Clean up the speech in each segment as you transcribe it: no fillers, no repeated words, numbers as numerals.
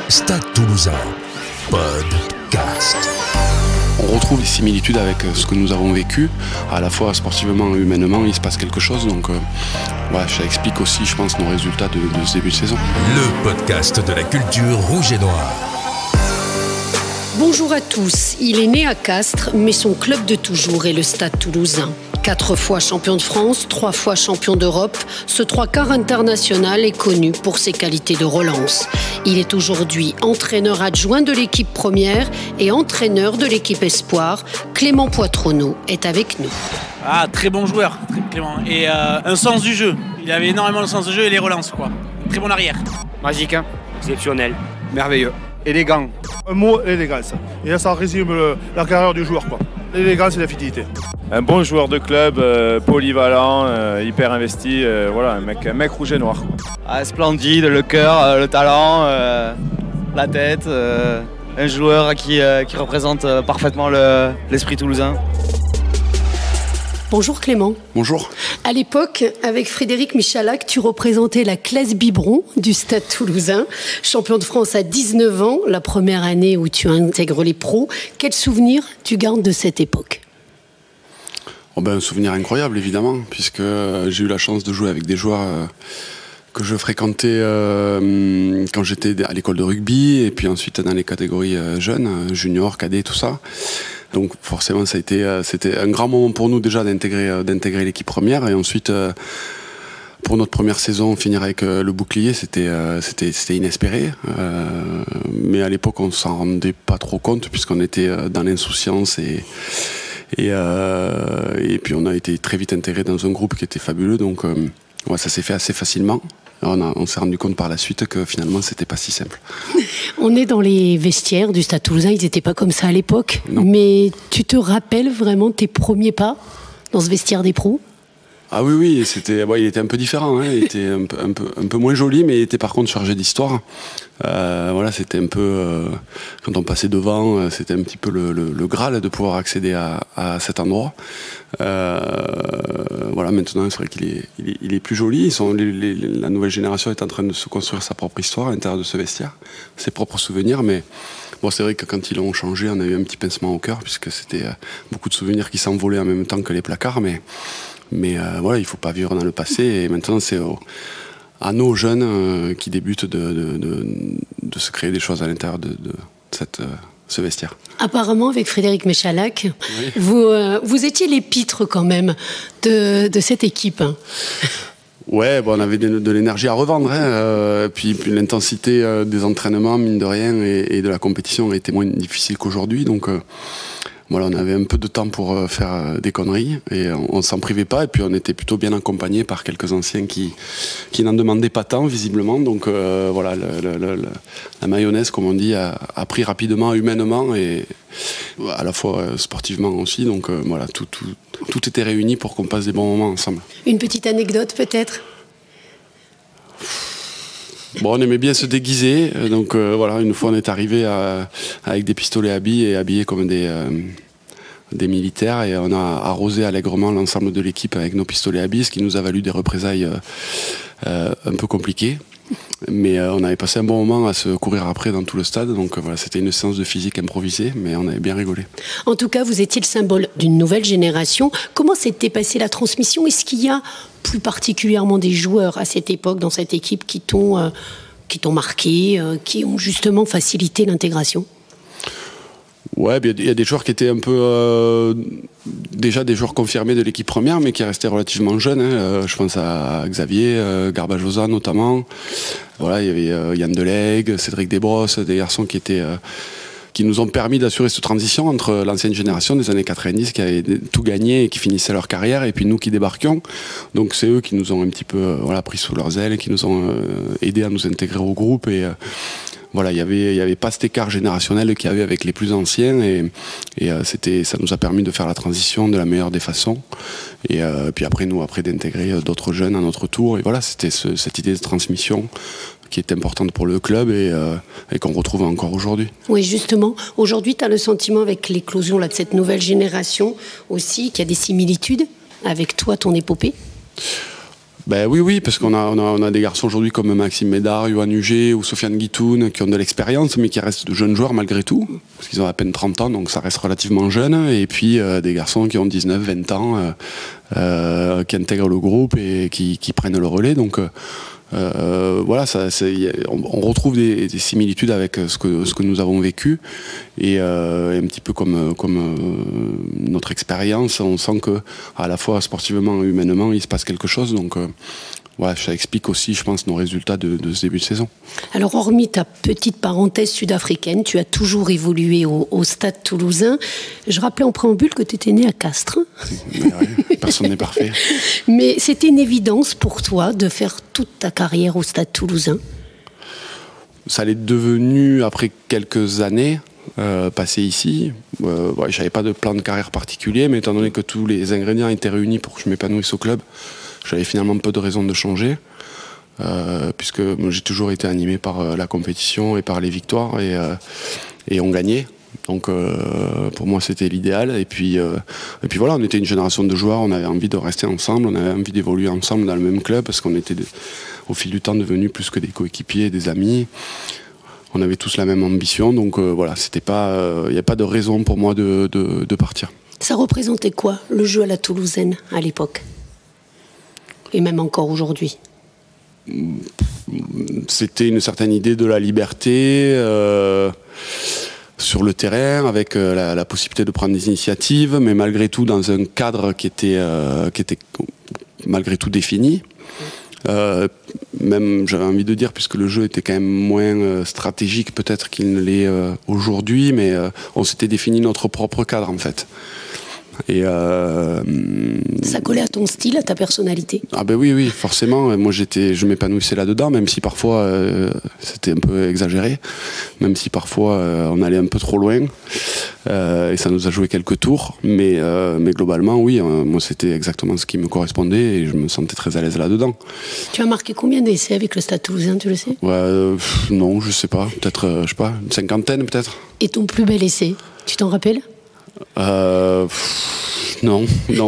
Stade Toulousain, podcast. On retrouve des similitudes avec ce que nous avons vécu, à la fois sportivement et humainement, il se passe quelque chose, donc ça explique aussi, je pense, nos résultats de ce début de saison. Le podcast de la culture rouge et noire. Bonjour à tous, il est né à Castres, mais son club de toujours est le Stade Toulousain. 4 fois champion de France, 3 fois champion d'Europe, ce 3/4 international est connu pour ses qualités de relance. Il est aujourd'hui entraîneur adjoint de l'équipe première et entraîneur de l'équipe espoir. Clément Poitronneau est avec nous. Ah, très bon joueur, Clément. Et un sens du jeu. Il avait énormément le sens du jeu et les relances, quoi. Très bon arrière. Magique, hein. Exceptionnel, merveilleux, élégant. Un mot, l'élégance. Et là, ça résume la carrière du joueur, quoi. L'élégance et la fidélité. Un bon joueur de club, polyvalent, hyper investi, voilà, un mec rouge et noir. Ah, splendide, le cœur, le talent, la tête, un joueur qui représente parfaitement l'esprit toulousain. Bonjour Clément. Bonjour. À l'époque, avec Frédéric Michalak, tu représentais la classe biberon du Stade Toulousain, champion de France à 19 ans, la première année où tu intègres les pros. Quel souvenir tu gardes de cette époque ? Un souvenir incroyable, évidemment, puisque j'ai eu la chance de jouer avec des joueurs que je fréquentais quand j'étais à l'école de rugby, et puis ensuite dans les catégories jeunes, juniors, cadets, tout ça. Donc forcément, c'était un grand moment pour nous déjà d'intégrer l'équipe première, et ensuite pour notre première saison, finir avec le bouclier, c'était inespéré. Mais à l'époque, on s'en rendait pas trop compte puisqu'on était dans l'insouciance et puis on a été très vite intégré dans un groupe qui était fabuleux. Donc ça s'est fait assez facilement. On s'est rendu compte par la suite que finalement c'était pas si simple. On est dans les vestiaires du Stade Toulousain, ils n'étaient pas comme ça à l'époque. Mais tu te rappelles vraiment tes premiers pas dans ce vestiaire des pros ? Ah oui, il était un peu différent, hein. Il était un peu moins joli, mais il était par contre chargé d'histoire. C'était un peu, quand on passait devant, c'était un petit peu le Graal de pouvoir accéder à cet endroit. Maintenant, c'est vrai qu'il est plus joli. La nouvelle génération est en train de se construire sa propre histoire à l'intérieur de ce vestiaire, ses propres souvenirs, mais c'est vrai que quand ils l'ont changé, on a eu un petit pincement au cœur, puisque c'était beaucoup de souvenirs qui s'envolaient en même temps que les placards, mais il ne faut pas vivre dans le passé, et maintenant c'est à nos jeunes qui débutent de se créer des choses à l'intérieur de ce vestiaire. Apparemment, avec Frédéric Michalak, oui. Vous étiez l'épître quand même de cette équipe. Ouais, on avait de l'énergie à revendre, hein. Puis l'intensité des entraînements, mine de rien, et de la compétition était moins difficile qu'aujourd'hui, donc on avait un peu de temps pour faire des conneries et on s'en privait pas, et puis on était plutôt bien accompagnés par quelques anciens qui n'en demandaient pas tant visiblement, donc la mayonnaise, comme on dit, a pris rapidement, humainement et à la fois sportivement aussi, donc tout était réuni pour qu'on passe des bons moments ensemble. Une petite anecdote peut-être ? On aimait bien se déguiser, donc une fois on est arrivé avec des pistolets à billes et habillés comme des militaires, et on a arrosé allègrement l'ensemble de l'équipe avec nos pistolets à billes, ce qui nous a valu des représailles un peu compliquées. Mais on avait passé un bon moment à se courir après dans tout le stade, donc c'était une séance de physique improvisée, mais on avait bien rigolé. En tout cas, vous étiez le symbole d'une nouvelle génération. Comment s'était passée la transmission ? Est-ce qu'il y a plus particulièrement des joueurs à cette époque dans cette équipe qui t'ont marqué, qui ont justement facilité l'intégration ? Ouais, il y a des joueurs qui étaient un peu déjà des joueurs confirmés de l'équipe première, mais qui restaient relativement jeunes, hein. Je pense à Xavier Garbajosa notamment. Il y avait Yann Delegue, Cédric Desbrosses, des garçons qui nous ont permis d'assurer cette transition entre l'ancienne génération des années 90 qui avait tout gagné et qui finissaient leur carrière, et puis nous qui débarquions. Donc c'est eux qui nous ont un petit peu pris sous leurs ailes et qui nous ont aidés à nous intégrer au groupe, et il y avait pas cet écart générationnel qu'il y avait avec les plus anciens, et ça nous a permis de faire la transition de la meilleure des façons, et puis après d'intégrer d'autres jeunes à notre tour, et c'était cette idée de transmission qui est importante pour le club et qu'on retrouve encore aujourd'hui. Oui, justement, aujourd'hui tu as le sentiment avec l'éclosion de cette nouvelle génération aussi qu'il y a des similitudes avec toi, ton épopée ? Ben oui, parce qu'on a des garçons aujourd'hui comme Maxime Médard, Yohan Huget ou Sofiane Guitoun qui ont de l'expérience, mais qui restent de jeunes joueurs malgré tout, parce qu'ils ont à peine 30 ans, donc ça reste relativement jeune. Et puis des garçons qui ont 19, 20 ans, qui intègrent le groupe et qui prennent le relais. Donc voilà, on retrouve des similitudes avec ce que nous avons vécu. Et un petit peu comme notre expérience, on sent que à la fois sportivement et humainement, il se passe quelque chose. Donc voilà, ça explique aussi, je pense, nos résultats de ce début de saison. Alors, hormis ta petite parenthèse sud-africaine, tu as toujours évolué au Stade Toulousain. Je rappelais en préambule que tu étais né à Castres. Oui, personne n'est parfait. Mais c'était une évidence pour toi de faire toute ta carrière au Stade Toulousain? Ça l'est devenu après quelques années. Passé ici, je n'avais pas de plan de carrière particulier, mais étant donné que tous les ingrédients étaient réunis pour que je m'épanouisse au club, j'avais finalement peu de raisons de changer, puisque j'ai toujours été animé par la compétition et par les victoires, et on gagnait. Donc pour moi c'était l'idéal. Et puis voilà, on était une génération de joueurs, on avait envie de rester ensemble, on avait envie d'évoluer ensemble dans le même club, parce qu'on était au fil du temps devenus plus que des coéquipiers, des amis. On avait tous la même ambition, donc voilà, c'était pas, il n'y a pas de raison pour moi de partir. Ça représentait quoi, le jeu à la toulousaine, à l'époque? Et même encore aujourd'hui? C'était une certaine idée de la liberté sur le terrain, avec la possibilité de prendre des initiatives, mais malgré tout dans un cadre qui était malgré tout défini. Même j'avais envie de dire, puisque le jeu était quand même moins stratégique peut-être qu'il ne l'est aujourd'hui, mais on s'était défini notre propre cadre en fait. Et ça collait à ton style, à ta personnalité? Ah ben oui, forcément. Moi je m'épanouissais là-dedans, même si parfois c'était un peu exagéré, même si parfois on allait un peu trop loin, et ça nous a joué quelques tours, mais globalement oui, moi c'était exactement ce qui me correspondait et je me sentais très à l'aise là-dedans. Tu as marqué combien d'essais avec le Stade Toulousain, tu le sais? Non, je sais pas, peut-être je sais pas, une cinquantaine peut-être. Et ton plus bel essai, tu t'en rappelles? Non,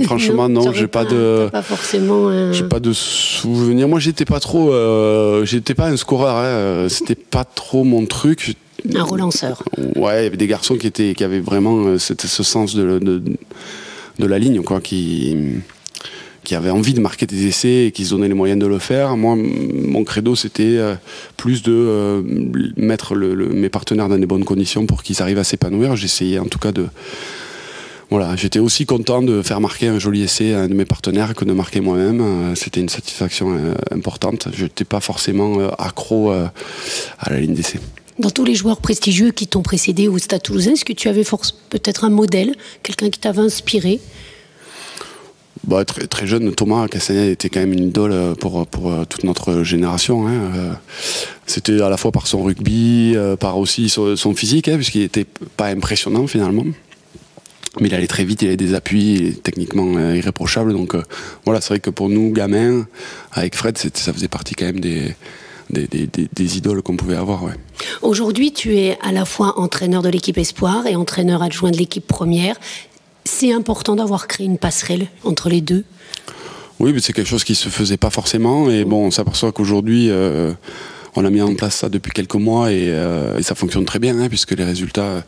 franchement non, j'ai pas de. Pas forcément. J'ai pas de souvenirs. Moi, j'étais pas trop, j'étais pas un scoreur. Hein. C'était pas trop mon truc. Un relanceur. Ouais, il y avait des garçons qui avaient vraiment ce sens de la ligne, quoi, qui avaient envie de marquer des essais et qui se donnaient les moyens de le faire. Moi, mon credo, c'était plus de mettre mes partenaires dans des bonnes conditions pour qu'ils arrivent à s'épanouir. J'essayais en tout cas de. Voilà, j'étais aussi content de faire marquer un joli essai à un de mes partenaires que de marquer moi-même. C'était une satisfaction importante. Je n'étais pas forcément accro à la ligne d'essai. Dans tous les joueurs prestigieux qui t'ont précédé au Stade Toulousain, est-ce que tu avais peut-être un modèle, quelqu'un qui t'avait inspiré? Très, très jeune, Thomas Castagnette était quand même une idole pour toute notre génération. Hein. C'était à la fois par son rugby, par aussi son physique, hein, puisqu'il n'était pas impressionnant finalement. Mais il allait très vite, il avait des appuis, il est techniquement irréprochable. Donc voilà, c'est vrai que pour nous, gamins, avec Fred, ça faisait partie quand même des idoles qu'on pouvait avoir. Ouais. Aujourd'hui, tu es à la fois entraîneur de l'équipe Espoir et entraîneur adjoint de l'équipe première. C'est important d'avoir créé une passerelle entre les deux? Oui, mais c'est quelque chose qui ne se faisait pas forcément. Et bon, on s'aperçoit qu'aujourd'hui, on a mis en place ça depuis quelques mois et ça fonctionne très bien, hein, puisque les résultats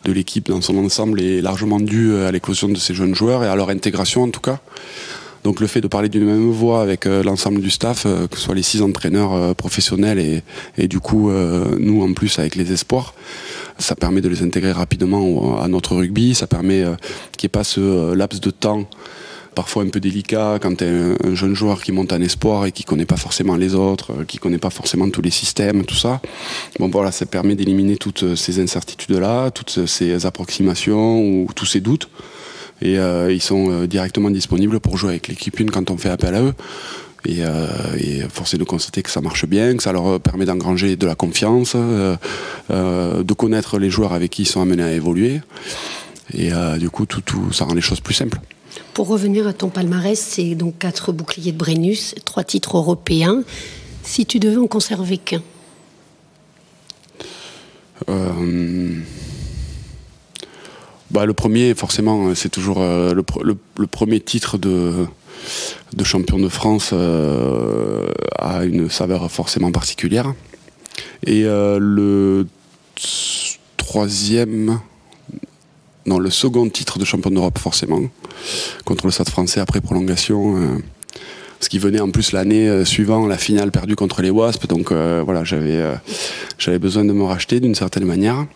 de l'équipe dans son ensemble est largement dû à l'éclosion de ces jeunes joueurs et à leur intégration en tout cas. Donc le fait de parler d'une même voix avec l'ensemble du staff, que ce soit les 6 entraîneurs professionnels et du coup nous en plus avec les espoirs, ça permet de les intégrer rapidement à notre rugby, ça permet qu'il n'y ait pas ce laps de temps parfois un peu délicat quand tu es un jeune joueur qui monte en espoir et qui ne connaît pas forcément les autres, qui ne connaît pas forcément tous les systèmes, tout ça. Bon voilà, ça permet d'éliminer toutes ces incertitudes-là, toutes ces approximations ou tous ces doutes. Et ils sont directement disponibles pour jouer avec l'équipe 1 quand on fait appel à eux. Et force est de constater que ça marche bien, que ça leur permet d'engranger de la confiance, de connaître les joueurs avec qui ils sont amenés à évoluer. Et du coup, ça rend les choses plus simples. Pour revenir à ton palmarès, c'est donc 4 boucliers de Brennus, 3 titres européens. Si tu devais en conserver qu'un? Le premier, forcément, c'est toujours le premier titre champion de France a une saveur forcément particulière. Et le second titre de champion d'Europe forcément, contre le Stade Français après prolongation, ce qui venait en plus l'année suivant la finale perdue contre les Wasps, donc voilà, j'avais besoin de me racheter d'une certaine manière.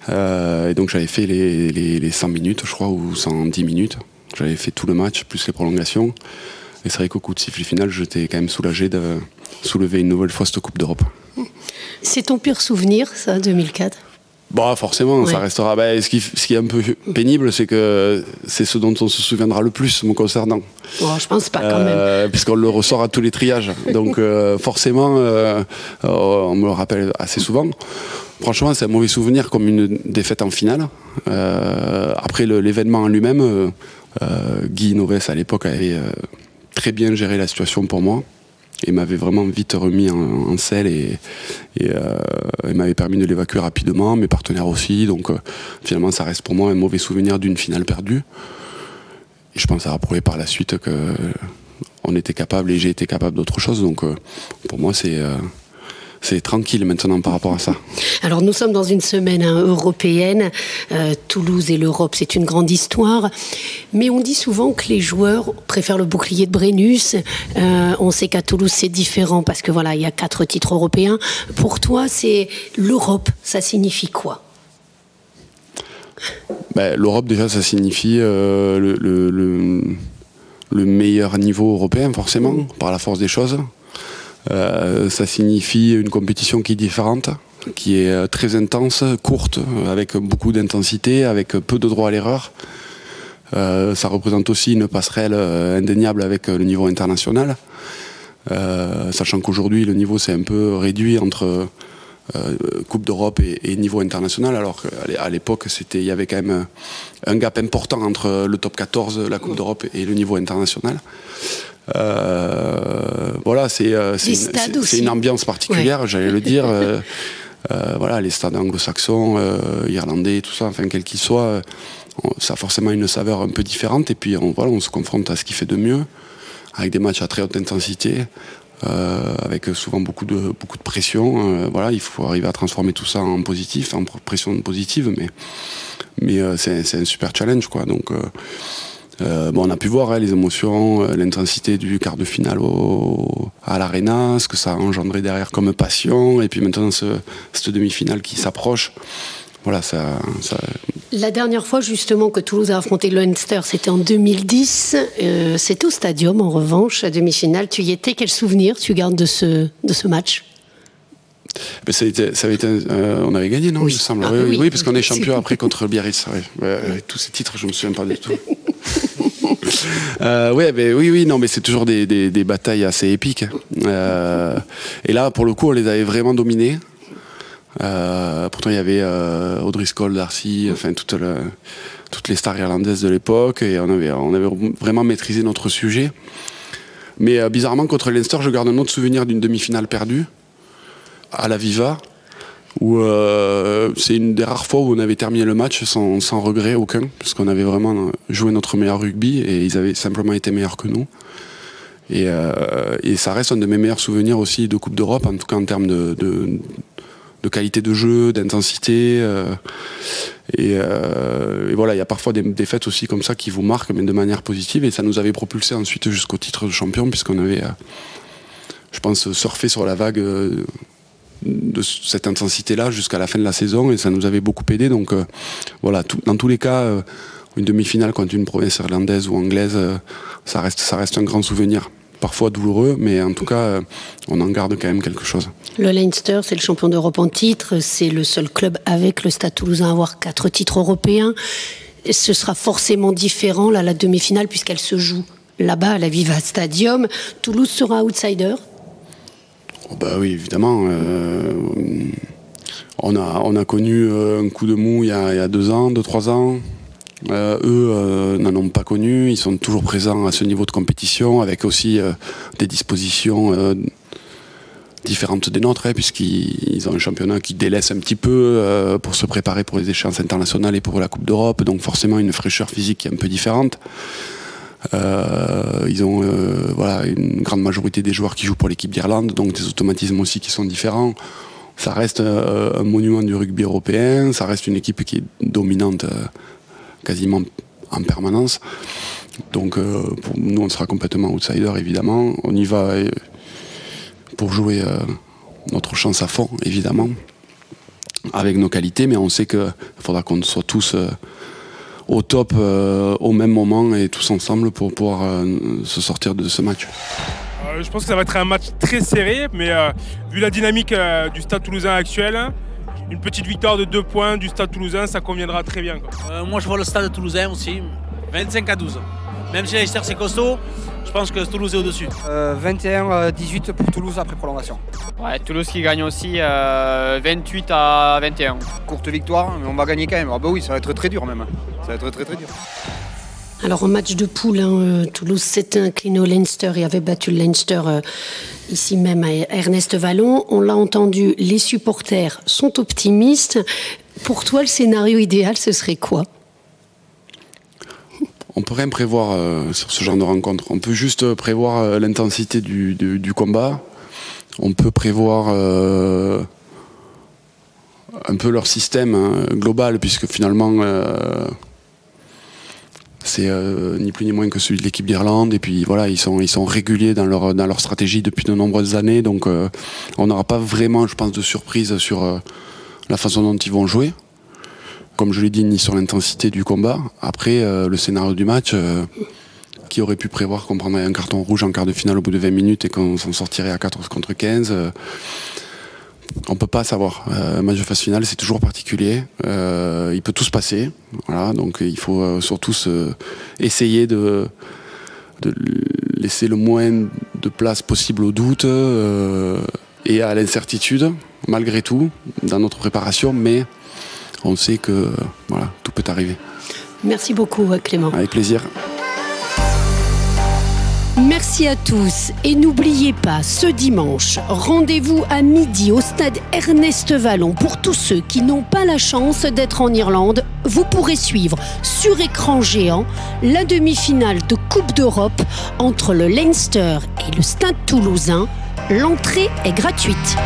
Et donc j'avais fait les 100 minutes, je crois, ou 110 minutes. J'avais fait tout le match, plus les prolongations. Et c'est vrai qu'au coup de sifflet final, j'étais quand même soulagé de soulever une nouvelle fois cette Coupe d'Europe. C'est ton pire souvenir, ça, 2004 ? Bon, forcément, ouais. Ça restera. Ce qui est un peu pénible, c'est que c'est ce dont on se souviendra le plus me concernant. Oh, je pense pas quand même. Puisqu'on le ressort à tous les triages. Donc forcément, on me le rappelle assez souvent. Franchement, c'est un mauvais souvenir comme une défaite en finale. Après l'événement en lui-même, Guy Novès à l'époque avait très bien géré la situation pour moi. Et m'avait vraiment vite remis en selle et m'avait permis de l'évacuer rapidement, mes partenaires aussi. Donc finalement, ça reste pour moi un mauvais souvenir d'une finale perdue. Et je pense avoir prouvé par la suite qu'on était capable et j'ai été capable d'autre chose. Donc pour moi, c'est tranquille maintenant par rapport à ça. Alors nous sommes dans une semaine européenne. Toulouse et l'Europe, c'est une grande histoire. Mais on dit souvent que les joueurs préfèrent le bouclier de Brennus. On sait qu'à Toulouse, c'est différent parce que voilà, il y a 4 titres européens. Pour toi, c'est l'Europe, ça signifie quoi ? L'Europe, déjà, ça signifie le meilleur niveau européen, forcément, par la force des choses. Ça signifie une compétition qui est différente, qui est très intense, courte, avec beaucoup d'intensité, avec peu de droit à l'erreur. Ça représente aussi une passerelle indéniable avec le niveau international, sachant qu'aujourd'hui le niveau s'est un peu réduit entre Coupe d'Europe et niveau international, alors qu'à l'époque il y avait quand même un gap important entre le top 14, la Coupe d'Europe et le niveau international. Voilà, c'est une ambiance particulière, ouais. J'allais le dire. Voilà, les stades anglo-saxons, irlandais, tout ça, enfin quel qu'il soit, ça a forcément une saveur un peu différente. Et puis on se confronte à ce qui fait de mieux, avec des matchs à très haute intensité, avec souvent beaucoup de pression. Voilà, il faut arriver à transformer tout ça en positif, en pression positive, mais c'est un super challenge, quoi. Donc on a pu voir les émotions, l'intensité du quart de finale à l'Arena, ce que ça a engendré derrière comme passion, et puis maintenant cette demi-finale qui s'approche. Voilà, ça... La dernière fois justement que Toulouse a affronté le Leinster, c'était en 2010. C'était au Stadium en revanche, la demi-finale. Tu y étais, quel souvenir tu gardes de ce match ? On avait gagné, non, oui. Il me semble. Oui, parce qu'on est champion après contre le Biarritz. Avec tous ces titres, je ne me souviens pas du tout. Oui, non, mais c'est toujours des batailles assez épiques. Et là, pour le coup, on les avait vraiment dominés. Pourtant, il y avait O'Driscoll, Darcy, enfin toutes les stars irlandaises de l'époque, et on avait vraiment maîtrisé notre sujet. Mais bizarrement, contre Leinster, je garde un autre souvenir d'une demi-finale perdue à la Viva, où c'est une des rares fois où on avait terminé le match sans regret aucun, parce qu'on avait vraiment joué notre meilleur rugby et ils avaient simplement été meilleurs que nous. Et ça reste un de mes meilleurs souvenirs aussi de Coupe d'Europe, en tout cas en termes de qualité de jeu, d'intensité. Et voilà, il y a parfois des défaites aussi comme ça qui vous marquent, mais de manière positive, et ça nous avait propulsé ensuite jusqu'au titre de champion, puisqu'on avait, je pense, surfé sur la vague de cette intensité-là jusqu'à la fin de la saison, et ça nous avait beaucoup aidé. Donc voilà, dans tous les cas, une demi-finale contre une province irlandaise ou anglaise, ça reste un grand souvenir. Parfois douloureux, mais en tout cas, on en garde quand même quelque chose. Le Leinster, c'est le champion d'Europe en titre, c'est le seul club avec le Stade Toulousain à avoir 4 titres européens. Ce sera forcément différent, là, la demi-finale, puisqu'elle se joue là-bas, à la Viva Stadium. Toulouse sera outsider. Oui, évidemment. On a connu un coup de mou il y a 2-3 ans. Eux n'en ont pas connu. Ils sont toujours présents à ce niveau de compétition, avec aussi des dispositions différentes des nôtres, puisqu'ils ont un championnat qui délaisse un petit peu pour se préparer pour les échéances internationales et pour la Coupe d'Europe. Donc forcément une fraîcheur physique qui est un peu différente. Ils ont voilà, une grande majorité des joueurs qui jouent pour l'équipe d'Irlande, donc des automatismes aussi qui sont différents. Ça reste un monument du rugby européen, ça reste une équipe qui est dominante quasiment en permanence. Donc pour nous, on sera complètement outsider, évidemment. On y va pour jouer notre chance à fond, évidemment, avec nos qualités, mais on sait qu'il faudra qu'on soit tous au top au même moment et tous ensemble pour pouvoir se sortir de ce match. Je pense que ça va être un match très serré, mais vu la dynamique du Stade Toulousain actuel, une petite victoire de 2 points du Stade Toulousain, ça conviendra très bien, quoi. Moi je vois le Stade Toulousain aussi, 25-12. Même si Leicester c'est costaud, je pense que Toulouse est au-dessus. 21-18 pour Toulouse après prolongation. Ouais, Toulouse qui gagne aussi 28-21. Courte victoire, mais on va gagner quand même. Ah bah oui, ça va être très dur même. Ça va être très dur. Alors, en match de poule, Toulouse s'était incliné au Leinster et avait battu le Leinster ici même à Ernest Vallon. On l'a entendu, les supporters sont optimistes. Pour toi, le scénario idéal, ce serait quoi? On peut rien prévoir sur ce genre de rencontre. On peut juste prévoir l'intensité du combat. On peut prévoir un peu leur système global, puisque finalement c'est ni plus ni moins que celui de l'équipe d'Irlande. Et puis voilà, ils sont réguliers dans leur stratégie depuis de nombreuses années. Donc on n'aura pas vraiment, je pense, de surprise sur la façon dont ils vont jouer. Comme je l'ai dit, ni sur l'intensité du combat. Après, le scénario du match, qui aurait pu prévoir qu'on prendrait un carton rouge en quart de finale au bout de 20 minutes et qu'on s'en sortirait à 14 contre 15, on ne peut pas savoir. Un match de phase finale, c'est toujours particulier. Il peut tout se passer. Voilà, donc il faut surtout essayer de laisser le moins de place possible au doute et à l'incertitude, malgré tout, dans notre préparation. Mais on sait que voilà, tout peut arriver. Merci beaucoup, Clément. Avec plaisir. Merci à tous et n'oubliez pas, ce dimanche, rendez-vous à midi au stade Ernest Vallon. Pour tous ceux qui n'ont pas la chance d'être en Irlande, vous pourrez suivre sur écran géant la demi-finale de Coupe d'Europe entre le Leinster et le Stade Toulousain. L'entrée est gratuite.